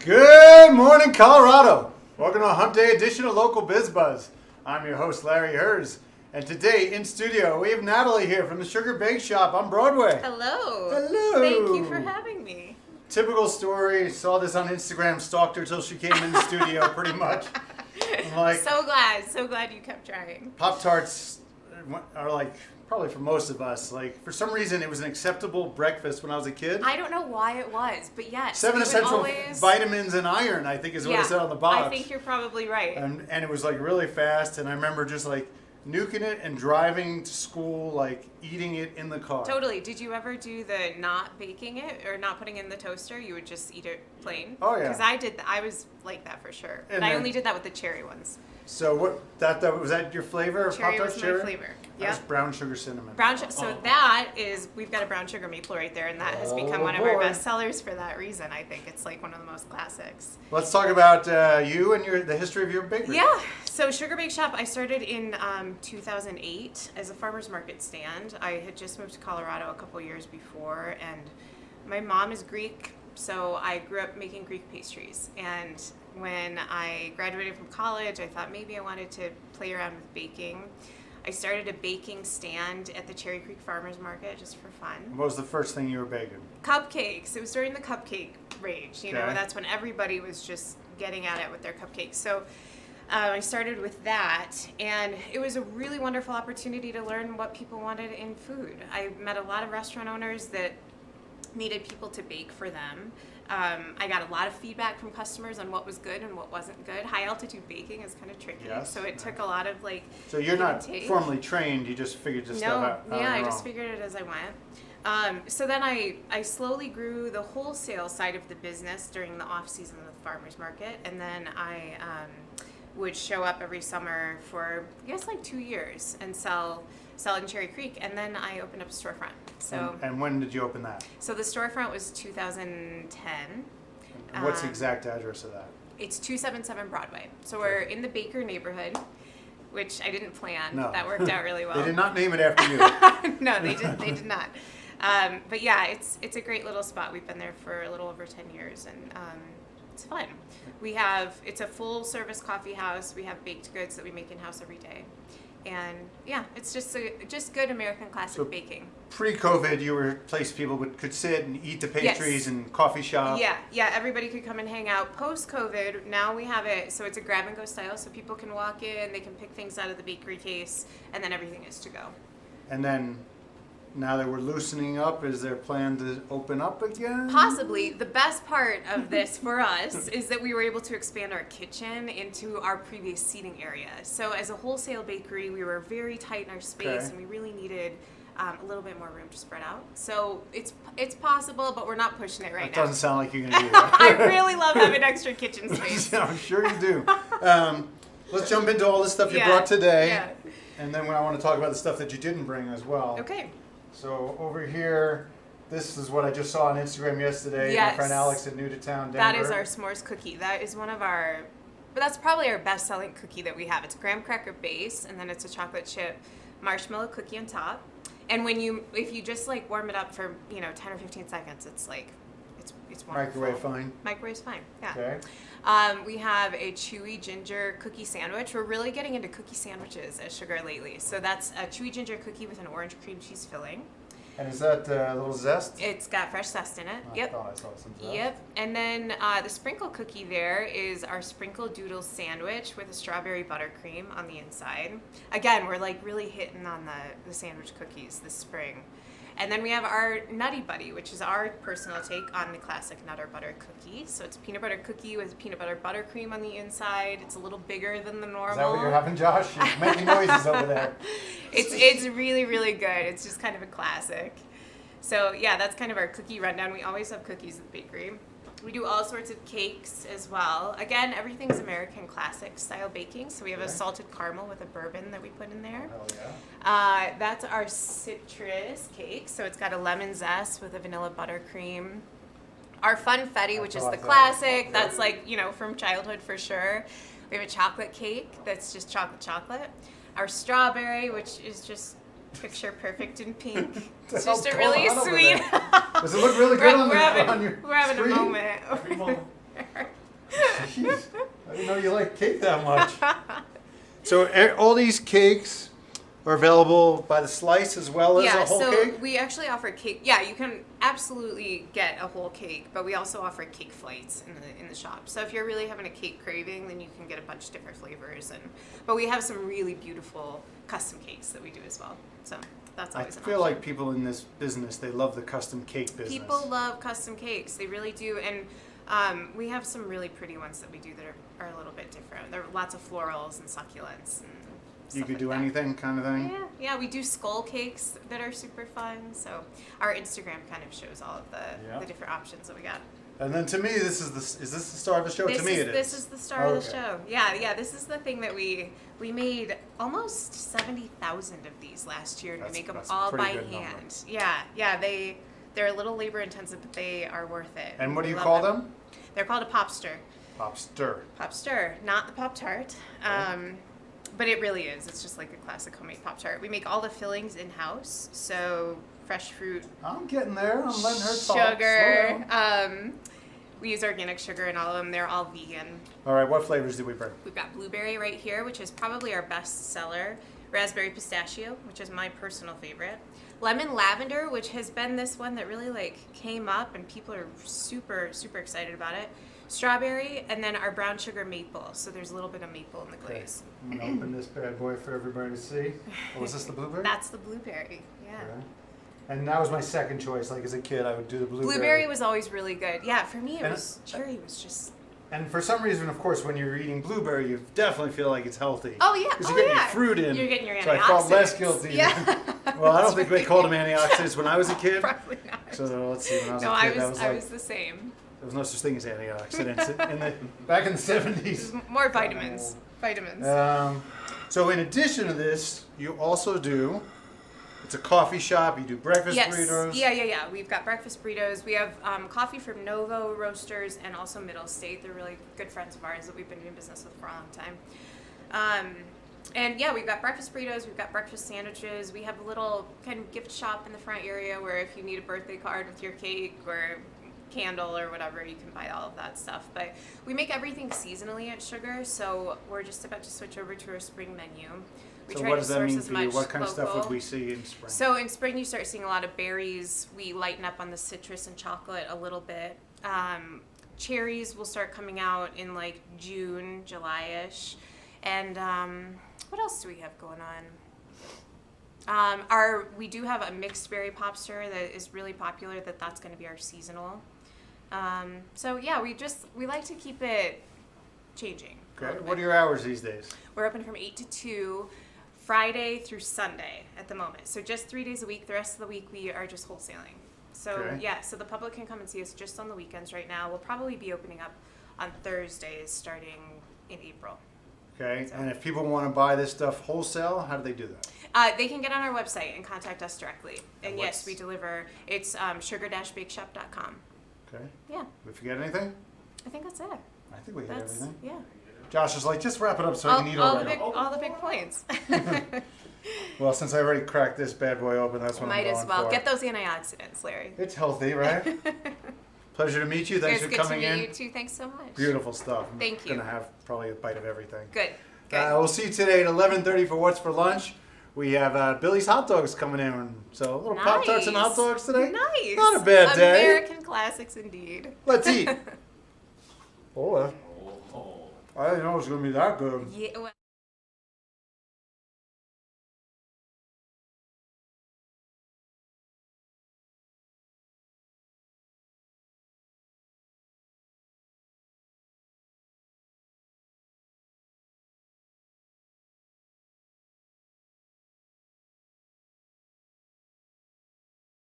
Good morning, Colorado. Welcome to a Hump Day edition of Local Biz Buzz. I'm your host, Larry Hers. And today in studio, we have Natalie here from the Sugar Bakeshop on Broadway. Hello. Hello. Thank you for having me. Typical story. Saw this on Instagram, stalked her till she came in the studio, pretty much. I'm like, so glad you kept trying. Pop-Tarts are like, probably for most of us, like for some reason it was an acceptable breakfast when I was a kid. I don't know why it was, but yes. 7 essential vitamins and iron, I think is what it said on the box. I think you're probably right. And it was like really fast, and I remember just like nuking it and driving to school, like eating it in the car. Totally. Did you ever do the not baking it or not putting it in the toaster? You would just eat it plain? Oh, yeah. Because I did. I was like that for sure. But I only did that with the cherry ones. So what? That was that your flavor of Cherry Pop-Tarts? was my flavor. That was brown sugar cinnamon. Brown sugar. So that is, we've got a brown sugar maple right there, and that has become one of our best sellers for that reason. I think it's like one of the most classics. Let's talk about you and the history of your bakery. Yeah. So Sugar Bakeshop, I started in 2008 as a farmer's market stand. I had just moved to Colorado a couple years before, and my mom is Greek, so I grew up making Greek pastries. And when I graduated from college, I thought maybe I wanted to play around with baking. I started a baking stand at the Cherry Creek Farmers Market just for fun. What was the first thing you were baking? Cupcakes. It was during the cupcake rage. You know, that's when everybody was just getting at it with their cupcakes. So I started with that, and it was a really wonderful opportunity to learn what people wanted in food. I met a lot of restaurant owners that needed people to bake for them. I got a lot of feedback from customers on what was good and what wasn't good. High altitude baking is kind of tricky, so it took a lot of like. So you're not formally trained; you just figured this stuff out. No, I just figured it as I went. So then I slowly grew the wholesale side of the business during the off season of the farmers market, and then I would show up every summer for I guess like 2 years and sell in Cherry Creek, and then I opened up a storefront. So and when did you open that? So the storefront was 2010. And what's the exact address of that? It's 277 Broadway. So we're in the Baker neighborhood, which I didn't plan. No. That worked out really well. They did not name it after you. No, they did not. But yeah, it's a great little spot. We've been there for a little over 10 years, and it's fun. It's a full service coffee house. We have baked goods that we make in-house every day. And yeah, it's just good American classic baking. Pre-COVID, you were a place people could sit and eat the pastries and coffee shop. Yeah, everybody could come and hang out. Post-COVID, now we have it, so it's a grab-and-go style, so people can walk in, they can pick things out of the bakery case, and then everything is to go. And then, now that we're loosening up, is there a plan to open up again? Possibly. The best part of this for us is that we were able to expand our kitchen into our previous seating area. So as a wholesale bakery, we were very tight in our space, and we really needed a little bit more room to spread out. So it's possible, but we're not pushing it right now. It doesn't sound like you're going to do that. I really love having extra kitchen space. Yeah, I'm sure you do. Let's jump into all the stuff you brought today. Yeah. And then I want to talk about the stuff that you didn't bring as well. Okay. So over here, this is what I just saw on Instagram yesterday. Yes. My friend Alex at New to Town, Denver. That is our s'mores cookie. That is but that's probably our best-selling cookie that we have. It's a graham cracker base, and then it's a chocolate chip marshmallow cookie on top. And if you just like warm it up for 10 or 15 seconds, it's like it's wonderful. Microwave fine. Microwave's fine. Yeah. Okay. We have a chewy ginger cookie sandwich. We're really getting into cookie sandwiches at Sugar lately. So that's a chewy ginger cookie with an orange cream cheese filling. And is that a little zest? It's got fresh zest in it. I thought I saw some zest. Yep. And then the sprinkle cookie there is our sprinkle doodle sandwich with a strawberry buttercream on the inside. Again, we're like really hitting on the sandwich cookies this spring. And then we have our Nutty Buddy, which is our personal take on the classic Nutter Butter cookie. So it's a peanut butter cookie with peanut butter buttercream on the inside. It's a little bigger than the normal. Is that what you're having, Josh? You're making noises over there. It's really, really good. It's just kind of a classic. So yeah, that's kind of our cookie rundown. We always have cookies at the bakery. We do all sorts of cakes as well. Again, everything's American classic style baking. So we have a salted caramel with a bourbon that we put in there. Oh, yeah. That's our citrus cake. So it's got a lemon zest with a vanilla buttercream. Our funfetti, which is the classic. That's like, from childhood for sure. We have a chocolate cake that's just chocolate. Our strawberry, which is just picture perfect in pink. It's just a really sweet. Does it look really good on your We're having screen? a moment. Jeez, I didn't know you liked cake that much. So all these cakes are available by the slice as well as a whole cake? So we actually offer cake. Yeah, you can absolutely get a whole cake, but we also offer cake flights in the shop. So if you're really having a cake craving, then you can get a bunch of different flavors. But we have some really beautiful custom cakes that we do as well. So that's always an option. I feel like people in this business, they love the custom cake business. People love custom cakes. They really do. And we have some really pretty ones that we do that are a little bit different. There are lots of florals and succulents and you could like do that. anything kind of thing? Yeah, we do skull cakes that are super fun. So our Instagram kind of shows all of the different options that we got. And then to me, is this the star of the show? To me it is. This is the star of the show. Yeah, this is the thing that we made almost 70,000 of these last year, and we make them all by hand. Yeah, they're a little labor intensive, but they are worth it. And what do you call them? They're called a Popster. Popster, not the Pop-Tart. But it really is. It's just like a classic homemade Pop-Tart. We make all the fillings in-house, so fresh fruit. I'm getting there. I'm letting her talk. Sugar. We use organic sugar in all of them. They're all vegan. All right, what flavors do we bring? We've got blueberry right here, which is probably our best seller. Raspberry pistachio, which is my personal favorite. Lemon lavender, which has been this one that really came up and people are super, super excited about it. Strawberry, and then our brown sugar maple. So there's a little bit of maple in the glaze. I'm going to open this bad boy for everybody to see. Oh, is this the blueberry? That's the blueberry, yeah. Okay. And that was my second choice. Like as a kid, I would do the blueberry. Blueberry was always really good. Yeah, for me cherry was just... And for some reason, of course, when you're eating blueberry, you definitely feel like it's healthy. Oh, yeah. Because you're getting your fruit in. You're getting your antioxidants. So I felt less guilty. Yeah. Well, I don't think they called them antioxidants when I was a kid. Probably not. So let's see, when I was a kid, I was the same. There was no such thing as antioxidants back in the 70s. More vitamins. So in addition to this, you also do, it's a coffee shop, you do breakfast burritos. Yeah. We've got breakfast burritos. We have coffee from Novo Roasters and also Middle State. They're really good friends of ours that we've been doing business with for a long time. And yeah, we've got breakfast burritos, we've got breakfast sandwiches. We have a little kind of gift shop in the front area where if you need a birthday card with your cake or candle or whatever, you can buy all of that stuff. But we make everything seasonally at Sugar, so we're just about to switch over to our spring menu. We so what does that mean for you? What kind of stuff would we see in spring? So in spring you start seeing a lot of berries. We lighten up on the citrus and chocolate a little bit. Cherries will start coming out in June, July-ish. And what else do we have going on? We do have a mixed berry popster that is really popular. That's going to be our seasonal. So yeah, we like to keep it changing. Okay. What are your hours these days? We're open from 8 to 2, Friday through Sunday at the moment. So just 3 days a week. The rest of the week we are just wholesaling. So so the public can come and see us just on the weekends right now. We'll probably be opening up on Thursdays starting in April. Okay, and if people want to buy this stuff wholesale, how do they do that? They can get on our website and contact us directly. And yes, we deliver. It's sugar-bakeshop.com. Okay. Yeah. Did we forget anything? I think that's it. I think we hit everything. Yeah. Josh is like, just wrap it up so I can eat already. All the big points. Well, since I already cracked this bad boy open, that's what I'm going for. Might as well. Get those antioxidants, Larry. It's healthy, right? Pleasure to meet you. Thanks for coming in. It's good to meet you too. Thanks so much. Beautiful stuff. Thank you. I'm going to have probably a bite of everything. Good. We'll see you today at 11:30 for What's for Lunch. We have Billy's Hot Dogs coming in. So a little Pop-Tarts and hot dogs today. Nice. Not a bad day. American classics indeed. Let's eat. I didn't know it was going to be that good. Yeah.